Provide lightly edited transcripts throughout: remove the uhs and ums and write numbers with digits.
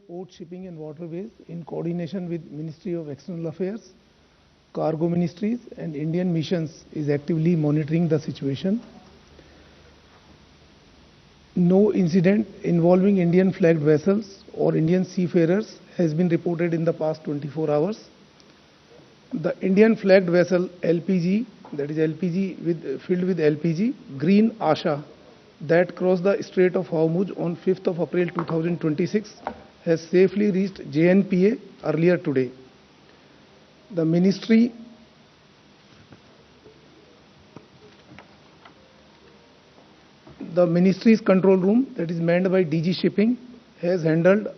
Port Shipping and Waterways, in coordination with Ministry of External Affairs, Cargo Ministries and Indian missions, is actively monitoring the situation. No incident involving Indian flagged vessels or Indian seafarers has been reported in the past 24 hours. The Indian flagged vessel LPG, that is filled with LPG, Green Asha, that crossed the Strait of Hormuz on 5th of April 2026, has safely reached JNPA earlier today. The ministry's control room, that is manned by DG Shipping, has handled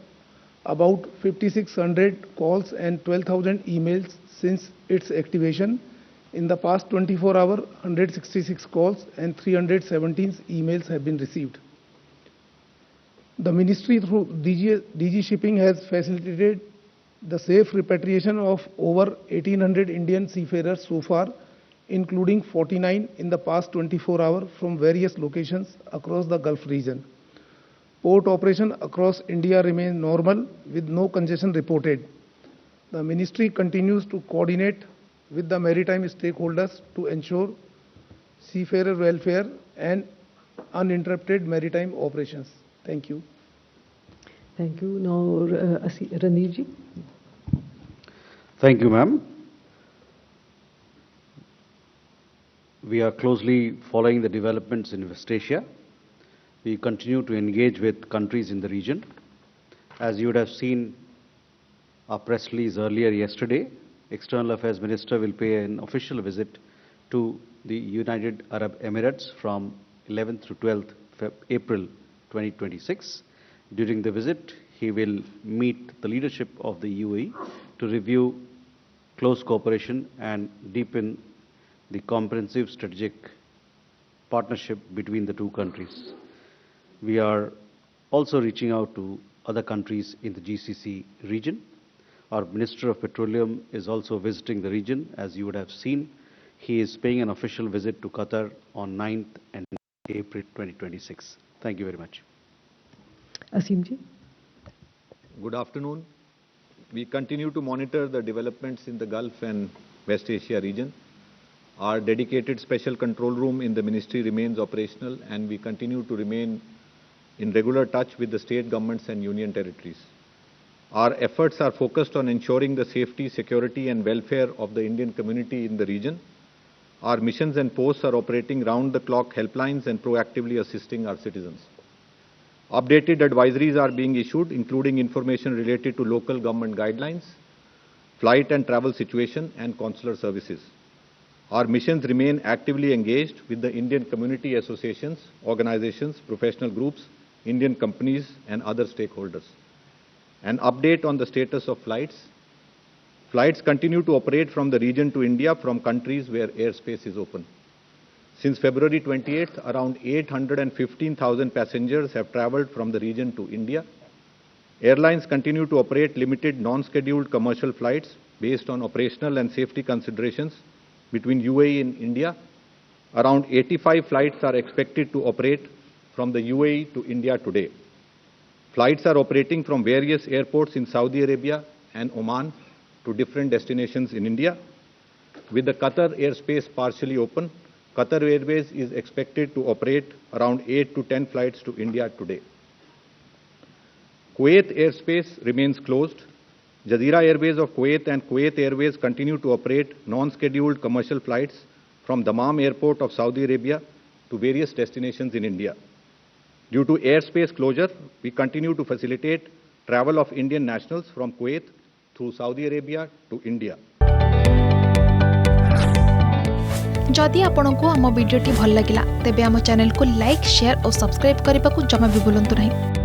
about 5,600 calls and 12,000 emails since its activation. In the past 24 hours, 166 calls and 317 emails have been received. The ministry through DG Shipping has facilitated the safe repatriation of over 1,800 Indian seafarers so far, including 49 in the past 24 hours from various locations across the Gulf region. Port operation across India remains normal with no congestion reported. The ministry continues to coordinate with the maritime stakeholders to ensure seafarer welfare and uninterrupted maritime operations. Thank you. Thank you. Now, Ranveer ji. Thank you, ma'am. We are closely following the developments in West Asia. We continue to engage with countries in the region. As you would have seen our press release earlier yesterday, External Affairs Minister will pay an official visit to the United Arab Emirates from 11th to 12th April 2026. During the visit, he will meet the leadership of the UAE to review close cooperation and deepen the comprehensive strategic partnership between the two countries. We are also reaching out to other countries in the GCC region. Our Minister of Petroleum is also visiting the region. As you would have seen, he is paying an official visit to Qatar on 9th and April 2026. Thank you very much. Asim ji. Good afternoon. We continue to monitor the developments in the Gulf and West Asia region. Our dedicated special control room in the ministry remains operational, and we continue to remain in regular touch with the state governments and union territories. Our efforts are focused on ensuring the safety, security and welfare of the Indian community in the region. Our missions and posts are operating round-the-clock helplines and proactively assisting our citizens. Updated advisories are being issued, including information related to local government guidelines, flight and travel situation and consular services. Our missions remain actively engaged with the Indian community associations, organizations, professional groups, Indian companies and other stakeholders. An update on the status of flights. Flights continue to operate from the region to India from countries where airspace is open. Since February 28th, around 815,000 passengers have travelled from the region to India. Airlines continue to operate limited non-scheduled commercial flights based on operational and safety considerations between UAE and India. Around 85 flights are expected to operate from the UAE to India today. Flights are operating from various airports in Saudi Arabia and Oman to different destinations in India. With the Qatar airspace partially open, Qatar Airways is expected to operate around 8 to 10 flights to India today. Kuwait airspace remains closed. Jazeera Airways of Kuwait and Kuwait Airways continue to operate non-scheduled commercial flights from Dammam Airport of Saudi Arabia to various destinations in India. Due to airspace closure, we continue to facilitate travel of Indian nationals from Kuwait through Saudi Arabia to India. जदि आपंक आम भिडी भल लगा तेब आम channel को like, share और subscribe करने को जमा भी भूलु नहीं।